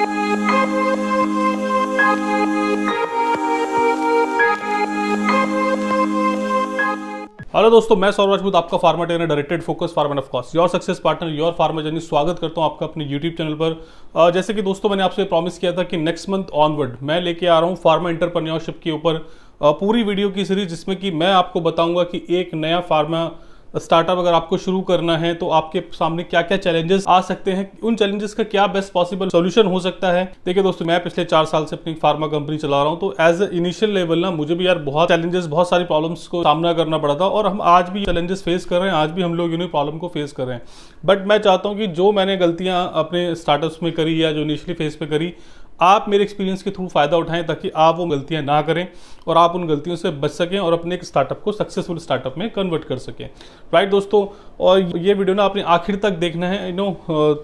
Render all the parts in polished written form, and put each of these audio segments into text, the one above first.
Hello दोस्तों, मैं सौरभ राजपूत, आपका pharma trainer, directed focus pharma of course, your success partner, your pharma journey. स्वागत करता हूं आपका अपने यूट्यूब चैनल पर। जैसे कि दोस्तों मैंने आपसे प्रॉमिस किया था कि नेक्स्ट मंथ ऑनवर्ड मैं लेके आ रहा हूं फार्मा एंटरप्रेन्योरशिप के ऊपर पूरी वीडियो की सीरीज, जिसमें कि मैं आपको बताऊंगा कि एक नया फार्मा स्टार्टअप अगर आपको शुरू करना है तो आपके सामने क्या क्या चैलेंजेस आ सकते हैं, उन चैलेंजेस का क्या बेस्ट पॉसिबल सॉल्यूशन हो सकता है। देखिए दोस्तों, मैं पिछले 4 साल से अपनी फार्मा कंपनी चला रहा हूं, तो एज ए इनिशियल लेवल ना मुझे भी यार बहुत चैलेंजेस, बहुत सारी प्रॉब्लम्स को सामना करना पड़ा था, और हम आज भी चैलेंजेस फेस कर रहे हैं, आज भी हम लोग प्रॉब्लम को फेस कर रहे हैं। बट मैं चाहता हूँ कि जो मैंने गलतियाँ अपने स्टार्टअप्स में करी या जो इनिशियली फेस पे करी, आप मेरे एक्सपीरियंस के थ्रू फायदा उठाएं ताकि आप वो गलतियां ना करें और आप उन गलतियों से बच सकें और अपने एक स्टार्टअप को सक्सेसफुल स्टार्टअप में कन्वर्ट कर सकें। राइट दोस्तों, और ये वीडियो ना आपने आखिर तक देखना है,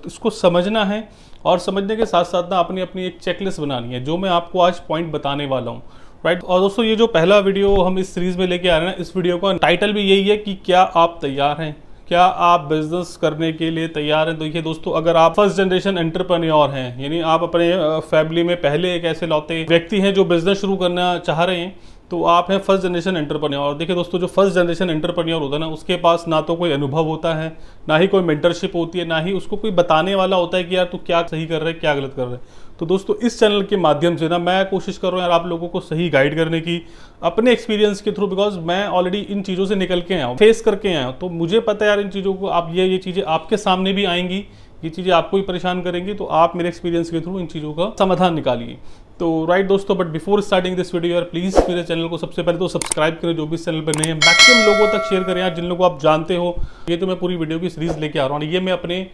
इसको समझना है, और समझने के साथ साथ ना अपनी एक चेकलिस्ट बनानी है, जो मैं आपको आज पॉइंट बताने वाला हूँ। राइट, और दोस्तों ये जो पहला वीडियो हम इस सीरीज में लेके आ रहे हैं, इस वीडियो का टाइटल भी यही है कि क्या आप तैयार हैं, क्या आप बिजनेस करने के लिए तैयार हैं। देखिए दोस्तों, अगर आप फर्स्ट जनरेशन एंटरप्रेन्योर हैं, यानी आप अपने फैमिली में पहले एक ऐसे लौते व्यक्ति हैं जो बिजनेस शुरू करना चाह रहे हैं, तो आप हैं फर्स्ट जनरेशन एंटरप्रेन्योर। देखिए दोस्तों, जो फर्स्ट जनरेशन एंटरप्रेन्योर होता है ना, उसके पास ना तो कोई अनुभव होता है, ना ही कोई मेंटरशिप होती है, ना ही उसको कोई बताने वाला होता है कि यार तू क्या सही कर रहा है, क्या गलत कर रहा है। तो दोस्तों, इस चैनल के माध्यम से ना मैं कोशिश कर रहा हूँ यार आप लोगों को सही गाइड करने की, अपने एक्सपीरियंस के थ्रू, बिकॉज मैं ऑलरेडी इन चीज़ों से निकल के आया हूँ, फेस करके आया हूँ, तो मुझे पता है यार इन चीज़ों को आप ये चीज़ें आपके सामने भी आएंगी, ये चीज़ें आपको भी परेशान करेंगी, तो आप मेरे एक्सपीरियंस के थ्रू इन चीज़ों का समाधान निकालिए। तो राइट दोस्तों, but before starting this video यार प्लीज़ मेरे चैनल को सबसे पहले तो सब्सक्राइब करें, जो भी इस चैनल पर नहीं है, मैक्सिमम लोगों तक शेयर करें यार, जिन लोगों को आप जानते हो। ये तो मैं पूरी वीडियो की सीरीज लेके आ रहा हूँ, ये मैं अपने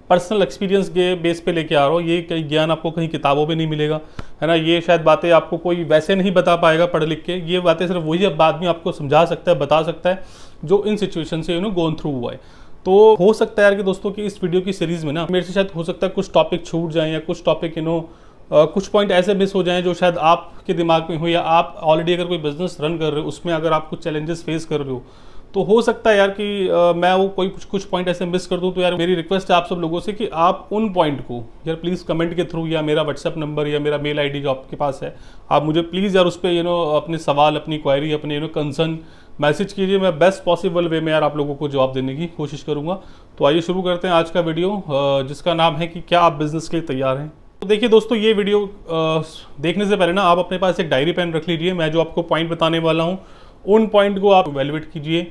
पर्सनल एक्सपीरियंस के बेस पे लेके आ रहा हूँ। ये कहीं ज्ञान आपको कहीं किताबों में नहीं मिलेगा, है ना। ये शायद बातें आपको कोई वैसे नहीं बता पाएगा पढ़ लिख के, ये बातें सिर्फ वही अब बाद में आपको समझा सकता है, बता सकता है, जो इन सिचुएशन से गोन थ्रू हुआ है। तो हो सकता है यार कि दोस्तों की इस वीडियो की सीरीज में ना मेरे से शायद हो सकता है कुछ टॉपिक छूट जाएं, या कुछ टॉपिक कुछ पॉइंट ऐसे मिस हो जाएं जो शायद आपके दिमाग में हो, या आप ऑलरेडी अगर कोई बिजनेस रन कर रहे हो उसमें अगर आप कुछ चैलेंजेस फेस कर रहे हो, तो हो सकता है यार कि मैं वो कोई कुछ पॉइंट ऐसे मिस कर दूं। तो यार मेरी रिक्वेस्ट है आप सब लोगों से कि आप उन पॉइंट को यार प्लीज़ कमेंट के थ्रू, या मेरा व्हाट्सएप नंबर या मेरा मेल आईडी जो आपके पास है, आप मुझे प्लीज़ यार उस पर अपने सवाल, अपनी क्वेरी, अपने कंसर्न मैसेज कीजिए। मैं बेस्ट पॉसिबल वे में यार आप लोगों को जवाब देने की कोशिश करूँगा। तो आइए शुरू करते हैं आज का वीडियो, जिसका नाम है कि क्या आप बिजनेस के लिए तैयार हैं। तो देखिए दोस्तों, ये वीडियो देखने से पहले ना आप अपने पास एक डायरी पेन रख लीजिए। मैं जो आपको पॉइंट बताने वाला हूँ, उन पॉइंट को आप इवैल्यूएट कीजिए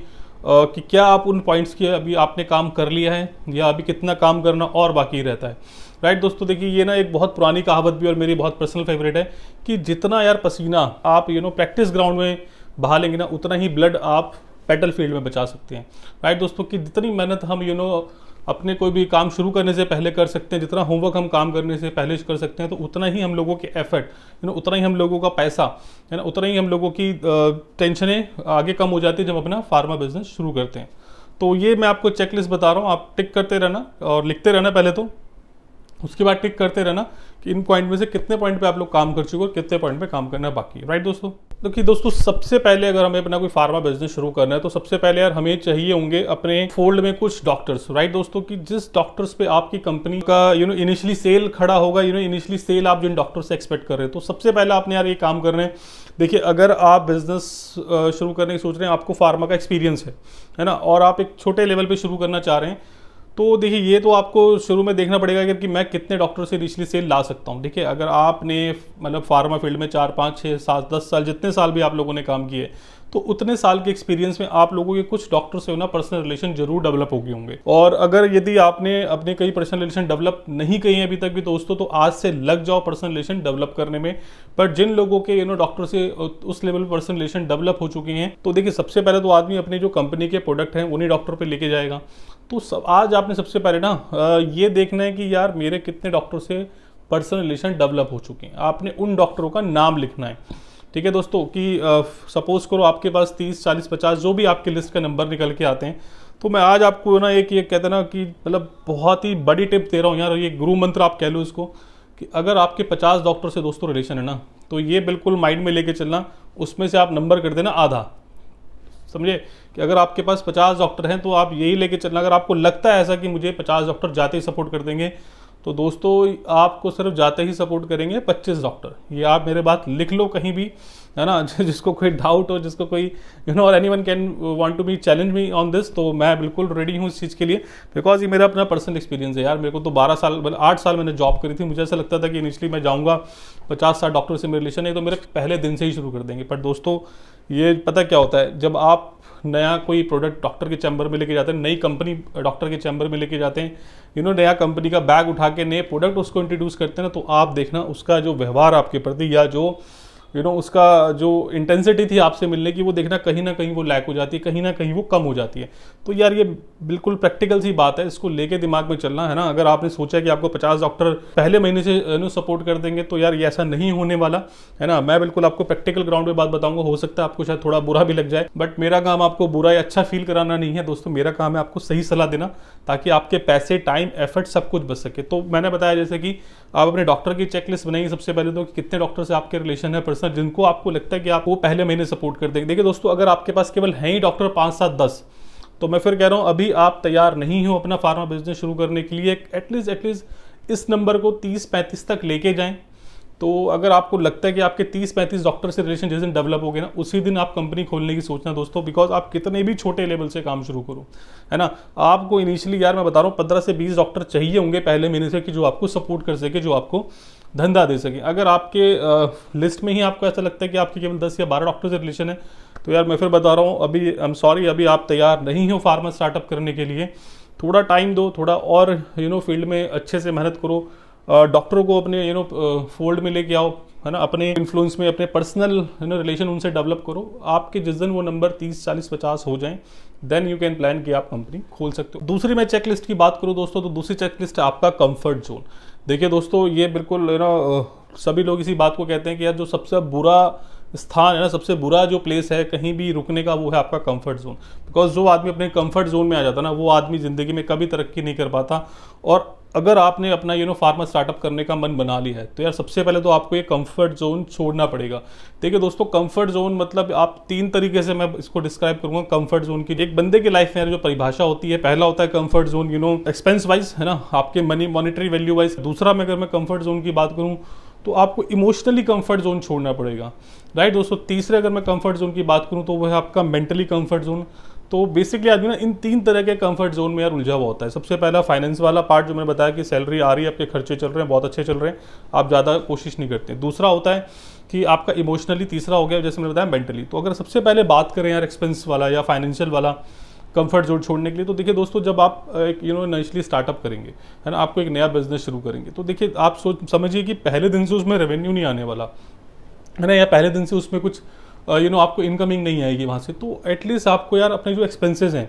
कि क्या आप उन पॉइंट्स के अभी आपने काम कर लिया है, या अभी कितना काम करना और बाकी रहता है। राइट दोस्तों, देखिए ये ना एक बहुत पुरानी कहावत भी और मेरी बहुत पर्सनल फेवरेट है कि जितना यार पसीना आप प्रैक्टिस ग्राउंड में बहा लेंगे ना, उतना ही ब्लड आप बैटल फील्ड में बचा सकते हैं। राइट दोस्तों, कि जितनी मेहनत हम अपने कोई भी काम शुरू करने से पहले कर सकते हैं, जितना होमवर्क हम काम करने से पहले कर सकते हैं, तो उतना ही हम लोगों के एफर्ट, उतना ही हम लोगों का पैसा, है ना, उतना ही हम लोगों की टेंशनें आगे कम हो जाती है जब अपना फार्मा बिजनेस शुरू करते हैं। तो ये मैं आपको चेकलिस्ट बता रहा हूँ, आप टिक करते रहना और लिखते रहना पहले तो, उसके बाद टिक करते रहना कि इन पॉइंट में से कितने पॉइंट पे आप लोग काम कर चुके हो और कितने पॉइंट पे काम करना बाकी है। राइट दोस्तों, देखिए दोस्तों, सबसे पहले अगर हमें अपना कोई फार्मा बिजनेस शुरू करना है, तो सबसे पहले यार हमें चाहिए होंगे अपने फोल्ड में कुछ डॉक्टर्स। राइट दोस्तों, कि जिस डॉक्टर्स पे आपकी कंपनी का इनिशियली सेल खड़ा होगा, इनिशियली सेल आप जिन डॉक्टर से एक्सपेक्ट कर रहे हैं, तो सबसे पहले आपने यार ये काम करना है। देखिए, अगर आप बिजनेस शुरू करने की सोच रहे हैं, आपको फार्मा का एक्सपीरियंस है ना, और आप एक छोटे लेवल पर शुरू करना चाह रहे हैं, तो देखिए ये तो आपको शुरू में देखना पड़ेगा कि मैं कितने डॉक्टर से इनिशियली सेल ला सकता हूँ। देखिए, अगर आपने मतलब फार्मा फील्ड में 4, 5, 6, 7, 10 साल, जितने साल भी आप लोगों ने काम किए, तो उतने साल के एक्सपीरियंस में आप लोगों के कुछ डॉक्टर से पर्सनल रिलेशन जरूर डेवलप हो गए होंगे। और अगर यदि आपने अपने कई पर्सनल रिलेशन डेवलप नहीं किए हैं अभी तक भी दोस्तों, तो आज से लग जाओ पर्सनल रिलेशन डेवलप करने में। पर जिन लोगों के डॉक्टर से उस लेवल पर पर्सनल रिलेशन डेवलप हो चुके हैं, तो देखिए सबसे पहले तो आदमी अपने जो कंपनी के प्रोडक्ट हैं उन्हीं डॉक्टर पर लेके जाएगा। तो आज आपने सबसे पहले ना ये देखना है कि यार मेरे कितने डॉक्टर से पर्सनल रिलेशन डेवलप हो चुके हैं। आपने उन डॉक्टरों का नाम लिखना है। ठीक है दोस्तों, कि सपोज करो आपके पास 30, 40, 50 जो भी आपके लिस्ट का नंबर निकल के आते हैं, तो मैं आज आपको ना एक ये कहते हैं ना कि मतलब बहुत ही बड़ी टिप दे रहा हूँ यार, ये गुरु मंत्र आप कह लो इसको, कि अगर आपके 50 डॉक्टर से दोस्तों रिलेशन है ना, तो ये बिल्कुल माइंड में लेके चलना, उसमें से आप नंबर कर देना आधा। समझे कि अगर आपके पास 50 डॉक्टर हैं तो आप यही लेके चलना। अगर आपको लगता है ऐसा कि मुझे 50 डॉक्टर जाते ही सपोर्ट कर देंगे, तो दोस्तों आपको सिर्फ जाते ही सपोर्ट करेंगे 25 डॉक्टर। ये आप मेरे बात लिख लो कहीं भी, है ना। जिसको कोई डाउट हो, जिसको कोई और anyone can want to be challenge me on this, तो मैं बिल्कुल रेडी हूँ इस चीज़ के लिए, बिकॉज ये मेरा अपना पर्सनल एक्सपीरियंस है यार। मेरे को तो 12 साल 8 साल मैंने जॉब करी थी। मुझे ऐसा लगता था कि इनिशियली मैं जाऊँगा 50-60 डॉक्टर से मेरे रिलेशन है तो मेरे पहले दिन से ही शुरू कर देंगे। बट दोस्तों ये पता क्या होता है, जब आप नया कोई प्रोडक्ट डॉक्टर के चैम्बर में लेके जाते हैं, नई कंपनी डॉक्टर के चैम्बर में लेके जाते हैं, नया कंपनी का बैग उठा के नए प्रोडक्ट उसको इंट्रोड्यूस करते हैं ना, तो आप देखना उसका जो व्यवहार आपके प्रति या जो उसका जो इंटेंसिटी थी आपसे मिलने की, वो देखना कहीं ना कहीं वो लैक हो जाती है, कहीं ना कहीं वो कम हो जाती है। तो यार ये बिल्कुल प्रैक्टिकल सी बात है, इसको लेके दिमाग में चलना है ना। अगर आपने सोचा कि आपको 50 डॉक्टर पहले महीने से सपोर्ट कर देंगे, तो यार ये ऐसा नहीं होने वाला है ना। मैं बिल्कुल आपको प्रैक्टिकल ग्राउंड पे बात बताऊंगा। हो सकता है आपको शायद थोड़ा बुरा भी लग जाए, बट मेरा काम आपको बुरा या अच्छा फील कराना नहीं है दोस्तों। मेरा काम है आपको सही सलाह देना, ताकि आपके पैसे, टाइम, एफर्ट सब कुछ बच सके। तो मैंने बताया जैसे कि आप अपने डॉक्टर की चेकलिस्ट बनाइए सबसे पहले तो, कि कितने डॉक्टर से आपके रिलेशन है पर्सनल, जिनको आपको लगता है कि आप वो पहले महीने सपोर्ट कर देंगे। देखिए दोस्तों, अगर आपके पास केवल हैं ही डॉक्टर 5, 7, 10, तो मैं फिर कह रहा हूं अभी आप तैयार नहीं हो अपना फार्मा बिजनेस शुरू करने के लिए। एटलीस्ट इस नंबर को 30-35 तक लेके जाएं। तो अगर आपको लगता है कि आपके 30-35 डॉक्टर से रिलेशन जिस दिन डेवलप हो गए ना, उसी दिन आप कंपनी खोलने की सोचना दोस्तों। बिकॉज आप कितने भी छोटे लेवल से काम शुरू करो, है ना, आपको इनिशियली यार मैं बता रहा हूँ 15 से 20 डॉक्टर चाहिए होंगे पहले महीने से, कि जो आपको सपोर्ट कर सके, जो आपको धंधा दे सके। अगर आपके लिस्ट में ही आपको ऐसा लगता है कि आपके केवल 10 या 12 डॉक्टर से रिलेशन है, तो यार मैं फिर बता रहा हूँ अभी आई एम सॉरी, अभी आप तैयार नहीं हो फार्मा स्टार्टअप करने के लिए। थोड़ा टाइम दो, थोड़ा और फील्ड में अच्छे से मेहनत करो, डॉक्टरों को अपने फोल्ड में लेके आओ, है ना, अपने इन्फ्लुएंस में, अपने पर्सनल रिलेशन उनसे डेवलप करो। आपके जिस दिन वो नंबर 30, 40, 50 हो जाएं, देन यू कैन प्लान कि आप कंपनी खोल सकते हो। दूसरी मैं चेकलिस्ट की बात करूं दोस्तों, तो दूसरी चेकलिस्ट है आपका कंफर्ट जोन। देखिए दोस्तों, ये बिल्कुल सभी लोग इसी बात को कहते हैं कि यार जो सबसे बुरा स्थान है ना, सबसे बुरा जो प्लेस है कहीं भी रुकने का, वो है आपका कंफर्ट जोन। बिकॉज जो आदमी अपने कंफर्ट जोन में आ जाता है ना, वो आदमी जिंदगी में कभी तरक्की नहीं कर पाता। और अगर आपने अपना फार्मा स्टार्टअप करने का मन बना लिया है, तो यार सबसे पहले तो आपको ये कंफर्ट जोन छोड़ना पड़ेगा। देखिए दोस्तों, कंफर्ट जोन मतलब आप 3 तरीके से मैं इसको डिस्क्राइब करूंगा कंफर्ट जोन की। एक बंदे की लाइफ में जो परिभाषा होती है, पहला होता है कंफर्ट जोन एक्सपेंस वाइज, है ना, आपके मॉनिटरी वैल्यू वाइज। दूसरा अगर मैं कंफर्ट जोन की बात करूं, तो आपको इमोशनली कंफर्ट जोन छोड़ना पड़ेगा, राइट दोस्तों। तीसरे अगर मैं कंफर्ट जोन की बात करूं, तो वो है आपका मेंटली कंफर्ट जोन। तो बेसिकली आदमी ना इन 3 तरह के कंफर्ट जोन में यार उलझा हुआ होता है। सबसे पहला फाइनेंस वाला पार्ट, जो मैंने बताया कि सैलरी आ रही है, आपके खर्चे चल रहे हैं, बहुत अच्छे चल रहे हैं, आप ज़्यादा कोशिश नहीं करते। दूसरा होता है कि आपका इमोशनली। तीसरा हो गया जैसे मैंने बताया मेंटली। तो अगर सबसे पहले बात करें यार एक्सपेंस वाला या फाइनेंशियल वाला कंफर्ट जोन छोड़ने के लिए, तो देखिए दोस्तों, जब आप एक इनिशियली स्टार्टअप करेंगे, है ना, आपको एक नया बिजनेस शुरू करेंगे, तो देखिए आप समझिए कि पहले दिन से उसमें रेवेन्यू नहीं आने वाला, है ना, या पहले दिन से उसमें कुछ आपको इनकमिंग नहीं आएगी वहाँ से। तो एटलीस्ट आपको यार अपने जो एक्सपेंसेस हैं,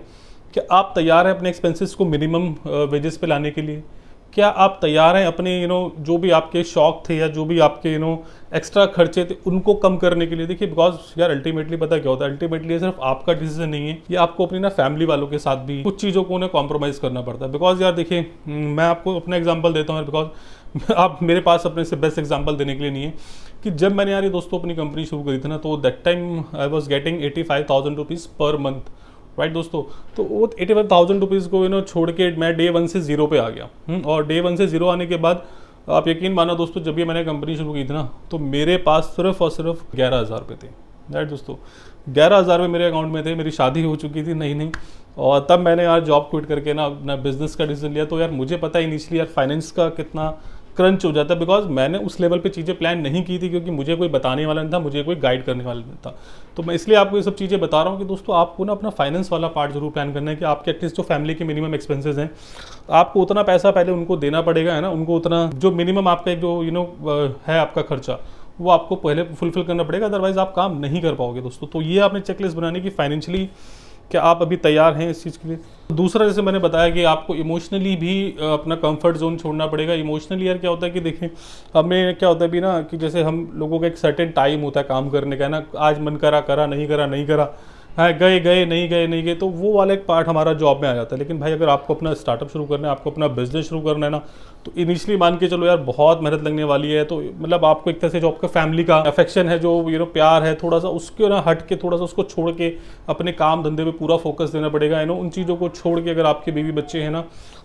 क्या आप तैयार हैं अपने एक्सपेंसेस को मिनिमम वेजेस पे लाने के लिए? क्या आप तैयार हैं अपने जो भी आपके शौक थे या जो भी आपके एक्स्ट्रा खर्चे थे, उनको कम करने के लिए? देखिए बिकॉज यार अल्टीमेटली पता क्या होता है, अल्टीमेटली सिर्फ आपका डिसीजन नहीं है, ये आपको अपनी ना फैमिली वालों के साथ भी कुछ चीज़ों को उन्हें कॉम्प्रोमाइज़ करना पड़ता है। बिकॉज यार देखिए, मैं आपको अपना एग्जाम्पल देता हूँ, बिकॉज आप मेरे पास अपने से बेस्ट एग्जाम्पल देने के लिए नहीं है, कि जब मैंने यार ये दोस्तों अपनी कंपनी शुरू करी थी ना, तो that time I was getting 85,000 rupees per month, right दोस्तों। तो वो 85,000 रुपीज़ को छोड़ के मैं डे 1 से 0 पे आ गया। और डे 1 से 0 आने के बाद आप यकीन मानो दोस्तों, जब ये मैंने कंपनी शुरू की थी ना, तो मेरे पास सिर्फ और सिर्फ 11,000 रुपये थे, राइट दोस्तों। 11,000 रुपये मेरे अकाउंट में थे, मेरी शादी हो चुकी थी नहीं, और तब मैंने यार जॉब क्विट करके ना अपना बिजनेस का डिसीजन लिया। तो यार मुझे पता है इनिशियली यार फाइनेंस का कितना क्रंच हो जाता है, बिकॉज मैंने उस लेवल पे चीज़ें प्लान नहीं की थी, क्योंकि मुझे कोई बताने वाला नहीं था, मुझे कोई गाइड करने वाला नहीं था। तो मैं इसलिए आपको ये सब चीज़ें बता रहा हूँ कि दोस्तों आपको ना अपना फाइनेंस वाला पार्ट जरूर प्लान करना है, कि आपके एटलीस्ट जो फैमिली के मिनिमम एक्सपेंसेस हैं, आपको उतना पैसा पहले उनको देना पड़ेगा, है ना, उनको उतना जो मिनिमम आपका एक जो है आपका खर्चा, वो आपको पहले फुलफिल करना पड़ेगा, अदरवाइज आप काम नहीं कर पाओगे दोस्तों। तो ये आपने चेकलिस्ट बनाने की फाइनेंशियली क्या आप अभी तैयार हैं इस चीज़ के लिए। दूसरा, जैसे मैंने बताया कि आपको इमोशनली भी अपना कंफर्ट जोन छोड़ना पड़ेगा। इमोशनली यार क्या होता है कि देखिए, हमें क्या होता है भी ना, कि जैसे हम लोगों का एक सर्टेन टाइम होता है काम करने का, है ना, आज मन करा करा, नहीं करा नहीं करा, हाँ गए गए नहीं गए नहीं गए, तो वो वाला एक पार्ट हमारा जॉब में आ जाता है। लेकिन भाई अगर आपको अपना स्टार्टअप शुरू करना है, आपको अपना बिजनेस शुरू करना है ना, तो इनिशियली मान के चलो यार बहुत मेहनत लगने वाली है। तो मतलब आपको एक तरह से जो आपका फैमिली का अफेक्शन है, जो प्यार है, थोड़ा सा उसके ना हट के, थोड़ा सा उसको छोड़ के अपने काम धंधे पे पूरा फोकस देना पड़ेगा, उन चीज़ों को छोड़ के। अगर आपके बीवी बच्चे हैं ना,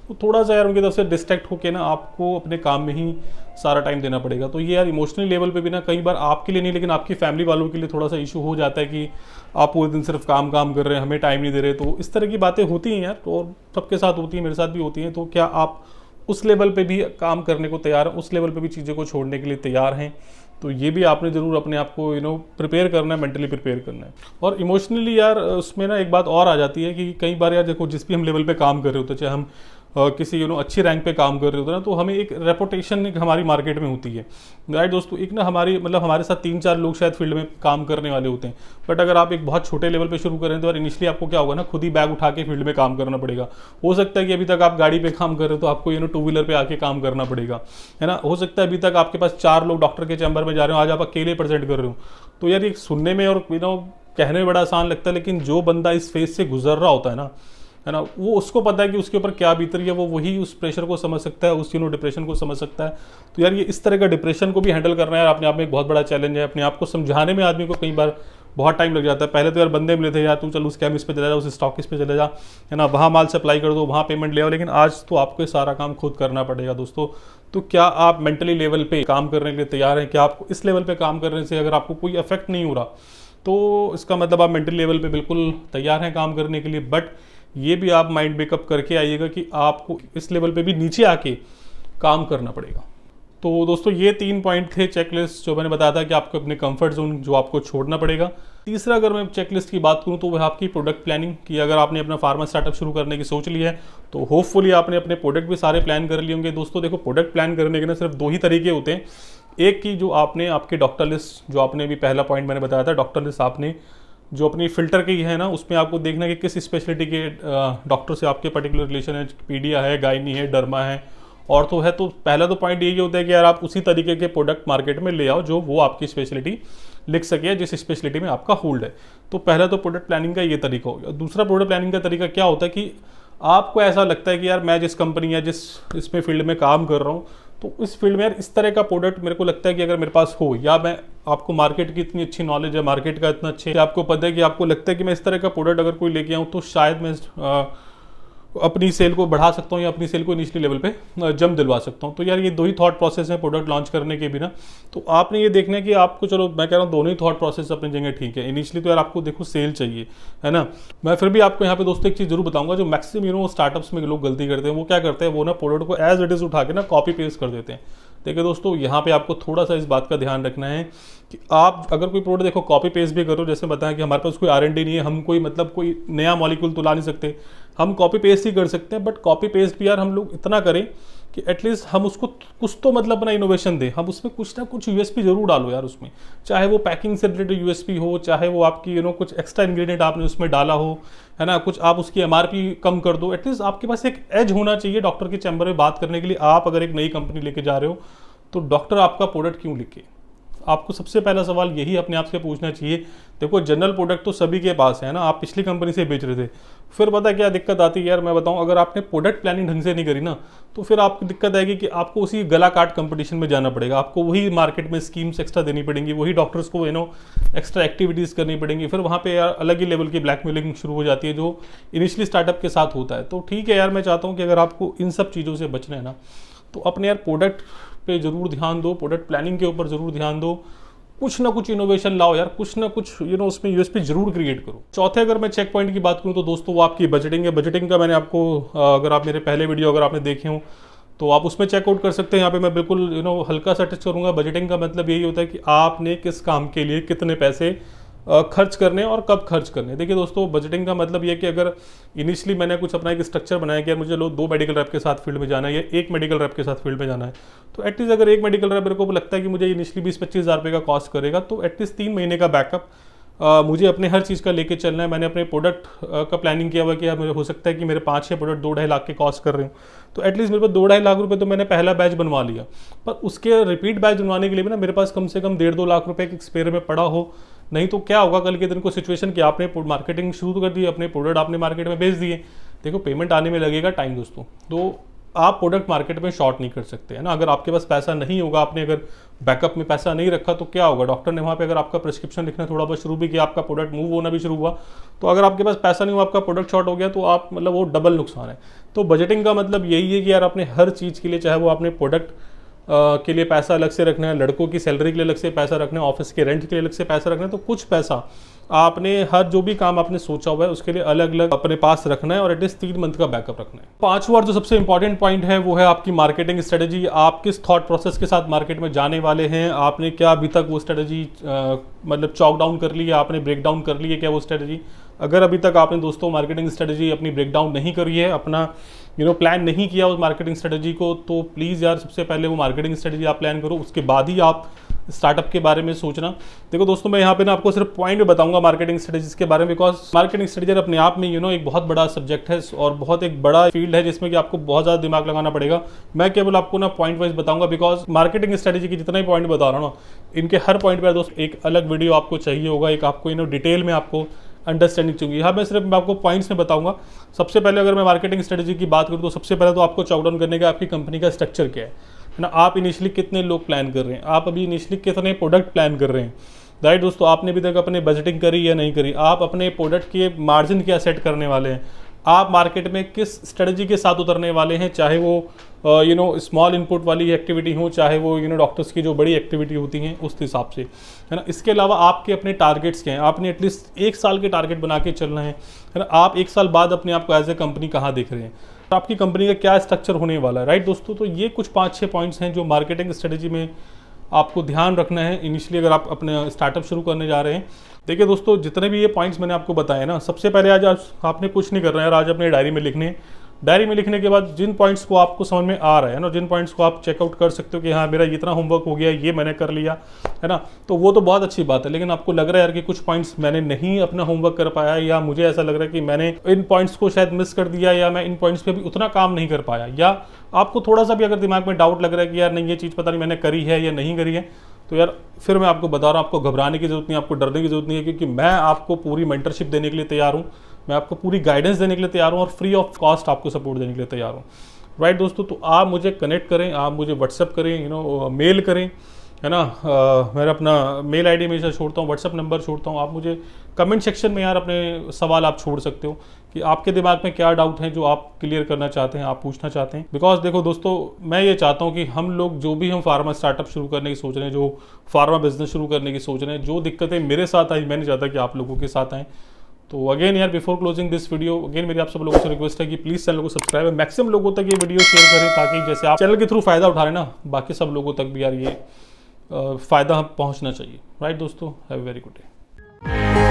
तो थोड़ा सा यार उनकी तरफ से डिस्ट्रैक्ट होकर ना आपको अपने काम में ही सारा टाइम देना पड़ेगा। तो ये यार इमोशनल लेवल पे भी ना कई बार आपके लिए नहीं लेकिन आपकी फैमिली वालों के लिए थोड़ा सा इशू हो जाता है कि आप पूरे दिन सिर्फ काम काम कर रहे हैं, हमें टाइम नहीं दे रहे। तो इस तरह की बातें होती हैं यार, तो सबके साथ होती हैं, मेरे साथ भी होती हैं। तो क्या आप उस लेवल पे भी काम करने को तैयार हैं, उस लेवल पे भी चीज़ों को छोड़ने के लिए तैयार हैं? तो ये भी आपने ज़रूर अपने आप को प्रिपेयर करना है, मेंटली प्रिपेयर करना है। और इमोशनली यार उसमें ना एक बात और आ जाती है कि कई बार यार देखो, जिस भी हम लेवल पे काम कर रहे होते हैं, चाहे हम किसी अच्छी रैंक पे काम कर रहे होते हैं ना, तो हमें एक रेपुटेशन एक हमारी मार्केट में होती है, राइट दोस्तों। एक ना हमारी हमारे साथ 3-4 लोग शायद फील्ड में काम करने वाले होते हैं, बट अगर आप एक बहुत छोटे लेवल पे शुरू करें तो यार इनिशियली आपको क्या होगा ना, खुद ही बैग उठा के फील्ड में काम करना पड़ेगा। हो सकता है कि अभी तक आप गाड़ी पे काम कर रहे हो तो आपको टू व्हीलर पे आके काम करना पड़ेगा, है ना। हो सकता है अभी तक आपके पास 4 लोग डॉक्टर के चैम्बर में जा रहे हो, आज आप अकेले प्रेजेंट कर रहे हो। तो यार ये सुनने में और कहने में बड़ा आसान लगता है, लेकिन जो बंदा इस फेज से गुजर रहा होता है ना, वो उसको पता है कि उसके ऊपर क्या बीत रही है, वो वही उस प्रेशर को समझ सकता है, उस डिप्रेशन को समझ सकता है। तो यार ये इस तरह का डिप्रेशन को भी हैंडल करना है अपने आप में एक बहुत बड़ा चैलेंज है। अपने आप को समझाने में आदमी को कई बार बहुत टाइम लग जाता है। पहले तो यार बंदे मिले थे, यार तू चल उस केमिस्ट पे चले जा, उस स्टॉकिस्ट पे चले जा, है ना, वहाँ माल सप्लाई कर दो, वहाँ पेमेंट ले आओ। लेकिन आज तो आपको सारा काम खुद करना पड़ेगा दोस्तों। तो क्या आप मेंटली लेवल पे काम करने के लिए तैयार हैं? क्या आपको इस लेवल पे काम करने से अगर आपको कोई इफेक्ट नहीं हो रहा तो इसका मतलब आप मेंटल लेवल पे बिल्कुल तैयार हैं काम करने के लिए। बट ये भी आप माइंड मेकअप करके आइएगा कि आपको इस लेवल पे भी नीचे आके काम करना पड़ेगा। तो दोस्तों ये 3 पॉइंट थे चेकलिस्ट जो मैंने बताया था कि आपको अपने कंफर्ट जोन जो आपको छोड़ना पड़ेगा। तीसरा अगर मैं चेकलिस्ट की बात करूं तो वह आपकी प्रोडक्ट प्लानिंग की। अगर आपने अपना फार्मा स्टार्टअप शुरू करने की सोच ली है तो होपफुली आपने अपने प्रोडक्ट भी सारे प्लान कर लिए होंगे। दोस्तों देखो, प्रोडक्ट प्लान करने के ना सिर्फ 2 ही तरीके होते हैं। एक की जो आपने आपके डॉक्टर लिस्ट, जो आपने भी पहला पॉइंट मैंने बताया था, डॉक्टर लिस्ट आपने जो अपनी फिल्टर की है ना, उसमें आपको देखना है कि किस स्पेशलिटी के डॉक्टर से आपके पर्टिकुलर रिलेशन है, पीडिया है, गायनी है, डर्मा है, ऑर्थो है। तो पहला तो पॉइंट यही होता है कि यार आप उसी तरीके के प्रोडक्ट मार्केट में ले आओ जो वो आपकी स्पेशलिटी लिख सके, जिस स्पेशलिटी में आपका होल्ड है। तो पहला तो प्रोडक्ट प्लानिंग का ये तरीका हो गया। दूसरा प्रोडक्ट प्लानिंग का तरीका क्या होता है कि आपको ऐसा लगता है कि यार मैं जिस कंपनी या जिस इसमें फील्ड में काम कर रहा हूँ, तो इस फील्ड में यार इस तरह का प्रोडक्ट मेरे को लगता है कि अगर मेरे पास हो, या मैं आपको मार्केट की इतनी अच्छी नॉलेज है, मार्केट का इतना अच्छे आपको पता है कि आपको लगता है कि मैं इस तरह का प्रोडक्ट अगर कोई लेके आऊँ तो शायद मैं अपनी सेल को बढ़ा सकता हूँ या अपनी सेल को निचले लेवल पे जम दिलवा सकता हूँ। तो यार ये 2 ही थॉट प्रोसेस है प्रोडक्ट लॉन्च करने के बिना। तो आपने ये देखना है कि आपको, चलो मैं कह रहा हूँ दोनों ही थॉट प्रोसेस अपनी जगह ठीक है। इनिशियली तो यार आपको देखो सेल चाहिए, है ना। मैं फिर भी आपको यहाँ पे दोस्तों एक चीज़ जरूर बताऊंगा, जो मैक्सिमम स्टार्टअप्स में लोग गलती करते हैं वो क्या करते हैं, वो ना प्रोडक्ट को एज इट इज़ उठा के ना कॉपी पेस्ट कर देते हैं। देखिए दोस्तों, यहाँ पे आपको थोड़ा सा इस बात का ध्यान रखना है कि आप अगर कोई प्रोडक्ट देखो कॉपी पेस्ट भी करो, जैसे बताया कि हमारे पास कोई R&D नहीं है, हम कोई नया मॉलिक्यूल तो ला नहीं सकते, हम कॉपी पेस्ट ही कर सकते हैं। बट कॉपी पेस्ट भी यार हम लोग इतना करें कि एटलीस्ट हम उसको कुछ तो अपना इनोवेशन दें, हम उसमें कुछ ना कुछ USP जरूर डालो यार उसमें, चाहे वो पैकिंग से रिलेटेड USP हो, चाहे वो आपकी कुछ एक्स्ट्रा इंग्रेडिएंट आपने उसमें डाला हो, है ना, कुछ आप उसकी MRP कम कर दो। एटलीस्ट आपके पास एक एज होना चाहिए डॉक्टर के चैम्बर में बात करने के लिए। आप अगर एक नई कंपनी लेके जा रहे हो तो डॉक्टर आपका प्रोडक्ट क्यों लिखे? आपको सबसे पहला सवाल यही अपने आप से पूछना चाहिए। देखो, जनरल प्रोडक्ट तो सभी के पास है ना, आप पिछली कंपनी से बेच रहे थे। फिर पता क्या दिक्कत आती है यार, मैं बताऊं, अगर आपने प्रोडक्ट प्लानिंग ढंग से नहीं करी ना, तो फिर आपको दिक्कत आएगी कि आपको उसी गला काट कंपटीशन में जाना पड़ेगा, आपको वही मार्केट में स्कीम्स एक्स्ट्रा देनी पड़ेंगी, वही डॉक्टर्स को एक्स्ट्रा एक्टिविटीज़ करनी पड़ेंगी। फिर वहाँ पे यार अलग ही लेवल की ब्लैकमेलिंग शुरू हो जाती है जो इनिशियली स्टार्टअप के साथ होता है। तो ठीक है यार, मैं चाहता हूँ कि अगर आपको इन सब चीज़ों से बचना है ना, तो अपने यार प्रोडक्ट पे जरूर ध्यान दो, प्रोडक्ट प्लानिंग के ऊपर जरूर ध्यान दो, कुछ ना कुछ इनोवेशन लाओ यार, कुछ ना कुछ उसमें USP जरूर क्रिएट करो। चौथे अगर मैं चेक पॉइंट की बात करूं तो दोस्तों वो आपकी बजटिंग है। बजटिंग का मैंने आपको, अगर आप मेरे पहले वीडियो अगर आपने देखे हो तो आप उसमें चेकआउट कर सकते हैं। यहाँ पे मैं बिल्कुल हल्का सा टच करूंगा। बजटिंग का मतलब यही होता है कि आपने किस काम के लिए कितने पैसे खर्च करने और कब खर्च करने। देखिए दोस्तों, बजटिंग का मतलब ये है कि अगर इनिशियली मैंने कुछ अपना एक स्ट्रक्चर बनाया कि यार मुझे 2 मेडिकल रैप के साथ फील्ड में जाना है या 1 मेडिकल रैप के साथ फील्ड में जाना है, तो एटलीस्ट अगर 1 मेडिकल रैप मेरे को लगता है कि मुझे इनिशियली 20-25 हज़ार रुपये का कॉस्ट करेगा, तो एटलीस्ट 3 महीने का बैकअप मुझे अपने हर चीज़ का लेके चलना है। मैंने अपने प्रोडक्ट का प्लानिंग किया हुआ कि मुझे हो सकता है कि मेरे 5-6 प्रोडक्ट 2-2.5 लाख के कॉस्ट कर रहे हो, तो एटलीस्ट मेरे पास 2-2.5 लाख रुपए तो मैंने पहला बैच बनवा लिया। पर उसके रिपीट बैच बनवाने के लिए भी ना मेरे पास कम से कम 1.5-2 लाख रुपए एक स्पेयर में पड़ा हो। नहीं तो क्या होगा कल के दिन को सिचुएशन कि आपने मार्केटिंग शुरू कर दी, अपने प्रोडक्ट आपने मार्केट में बेच दिए, देखो पेमेंट आने में लगेगा टाइम दोस्तों। तो आप प्रोडक्ट मार्केट में शॉर्ट नहीं कर सकते, है ना। अगर आपके पास पैसा नहीं होगा, आपने अगर बैकअप में पैसा नहीं रखा तो क्या होगा, डॉक्टर ने वहाँ पे अगर आपका प्रिस्क्रिप्शन लिखना थोड़ा बहुत शुरू भी किया, आपका प्रोडक्ट मूव होना भी शुरू हुआ, तो अगर आपके पास पैसा नहीं हुआ, आपका प्रोडक्ट शॉर्ट हो गया, तो आप मतलब वो डबल नुकसान है। तो बजटिंग का मतलब यही है कि यार आपने हर चीज़ के लिए, चाहे वो आपने प्रोडक्ट के लिए पैसा अलग से रखना है, लड़कों की सैलरी के लिए अलग से पैसा रखना है, ऑफिस के रेंट के लिए अलग से पैसा रखना है, तो कुछ पैसा आपने हर जो भी काम आपने सोचा हुआ है उसके लिए अलग अलग अपने पास रखना है और एटलीस्ट 3 मंथ का बैकअप रखना है। पांचवा और जो सबसे इंपॉर्टेंट पॉइंट है वो है आपकी मार्केटिंग स्ट्रेटजी। आप किस थॉट प्रोसेस के साथ मार्केट में जाने वाले हैं, आपने क्या अभी तक वो स्ट्रेटजी मतलब चॉक डाउन कर ली है, आपने ब्रेक डाउन कर ली है क्या वो स्ट्रेटजी। अगर अभी तक आपने दोस्तों मार्केटिंग स्ट्रेटजी अपनी ब्रेक डाउन नहीं करी है, अपना प्लान नहीं किया उस मार्केटिंग स्ट्रेटजी को, तो प्लीज़ यार सबसे पहले वो मार्केटिंग स्ट्रेटजी आप प्लान करो, उसके बाद ही आप स्टार्टअप के बारे में सोचना। देखो दोस्तों, मैं यहाँ पे ना आपको सिर्फ पॉइंट बताऊंगा मार्केटिंग स्ट्रेटजीज के बारे में, बिकॉज मार्केटिंग स्ट्रेटजी अपने आप में एक बहुत बड़ा सब्जेक्ट है और बहुत एक बड़ा फील्ड है जिसमें कि आपको बहुत ज़्यादा दिमाग लगाना पड़ेगा। मैं केवल आपको ना पॉइंट वाइज बताऊंगा, बिकॉज मार्केटिंग स्ट्रेटजी की जितना ही पॉइंट बता रहा हूँ ना, इनके हर पॉइंट पर दोस्त एक अलग वीडियो आपको चाहिए होगा, एक आपको डिटेल में आपको अंडरस्टैंडिंग चाहिए। यहाँ मैं सिर्फ आपको पॉइंट्स में बताऊंगा। सबसे पहले अगर मैं मार्केटिंग स्ट्रेटजी की बात करूँ तो सबसे पहले तो आपको चॉक डाउन करने का आपकी कंपनी का स्ट्रक्चर क्या है ना। आप इनिशियली कितने लोग प्लान कर रहे हैं, आप अभी इनिशियली कितने प्रोडक्ट प्लान कर रहे हैं, राइट दोस्तों। आपने अभी तक अपने बजटिंग करी या नहीं करी, आप अपने प्रोडक्ट के मार्जिन क्या सेट करने वाले हैं, आप मार्केट में किस स्ट्रेटजी के साथ उतरने वाले हैं, चाहे वो स्मॉल इनपुट वाली एक्टिविटी हो, चाहे वो डॉक्टर्स की जो बड़ी एक्टिविटी होती हैं उस हिसाब से, है ना। इसके अलावा आपके अपने टारगेट्स क्या हैं, आपने एटलीस्ट 1 साल के टारगेट बना के चलना है ना। आप 1 साल बाद अपने आप को एज ए कंपनी कहाँ देख रहे हैं, आपकी कंपनी का क्या स्ट्रक्चर होने वाला है, राइट दोस्तों। तो ये कुछ 5-6 पॉइंट्स हैं जो मार्केटिंग स्ट्रेटजी में आपको ध्यान रखना है इनिशियली अगर आप अपने स्टार्टअप शुरू करने जा रहे हैं। देखिए दोस्तों, जितने भी ये पॉइंट्स मैंने आपको बताए ना, सबसे पहले आज आपने कुछ नहीं करना है, आज अपने डायरी में लिखने। डायरी में लिखने के बाद जिन पॉइंट्स को आपको समझ में आ रहा है ना, जिन पॉइंट्स को आप चेकआउट कर सकते हो कि हाँ मेरा इतना होमवर्क हो गया, ये मैंने कर लिया, है ना, तो वो तो बहुत अच्छी बात है। लेकिन आपको लग रहा है यार कि कुछ पॉइंट्स मैंने नहीं अपना होमवर्क कर पाया, या मुझे ऐसा लग रहा है कि मैंने इन पॉइंट्स को शायद मिस कर दिया, या मैं इन पॉइंट्स पे भी उतना काम नहीं कर पाया, या आपको थोड़ा सा भी अगर दिमाग में डाउट लग रहा है कि यार नहीं ये चीज़ पता नहीं मैंने करी है या नहीं करी है, तो यार फिर मैं आपको बता रहा हूँ, आपको घबराने की जरूरत नहीं, आपको डरने की जरूरत नहीं है, क्योंकि मैं आपको पूरी मेंटरशिप देने के लिए तैयार हूँ, मैं आपको पूरी गाइडेंस देने के लिए तैयार हूँ और फ्री ऑफ कॉस्ट आपको सपोर्ट देने के लिए तैयार हूँ, राइट दोस्तों। तो आप मुझे कनेक्ट करें, आप मुझे व्हाट्सअप करें, मेल करें, है ना। मेरा अपना मेल आईडी हमेशा छोड़ता हूँ, व्हाट्सअप नंबर छोड़ता हूँ। आप मुझे कमेंट सेक्शन में यार अपने सवाल आप छोड़ सकते हो कि आपके दिमाग में क्या डाउट है जो आप क्लियर करना चाहते हैं, आप पूछना चाहते हैं। बिकॉज देखो दोस्तों, मैं ये चाहता हूँ कि हम लोग जो भी हम फार्मा स्टार्टअप शुरू करने की सोच रहे हैं, जो फार्मा बिजनेस शुरू करने की सोच रहे हैं, जो दिक्कतें मेरे साथ आई, मैं नहीं चाहता कि आप लोगों के साथ आएँ। तो अगेन यार, before closing this video, again मेरी आप सब लोगों से रिक्वेस्ट है कि प्लीज़ चैनल को सब्सक्राइब है, मैक्सिमम लोगों तक ये वीडियो शेयर करें, ताकि जैसे आप चैनल के थ्रू फायदा उठा रहे हैं ना, बाकी सब लोगों तक भी यार ये फ़ायदा पहुंचना चाहिए, राइट दोस्तों। Have a very good day.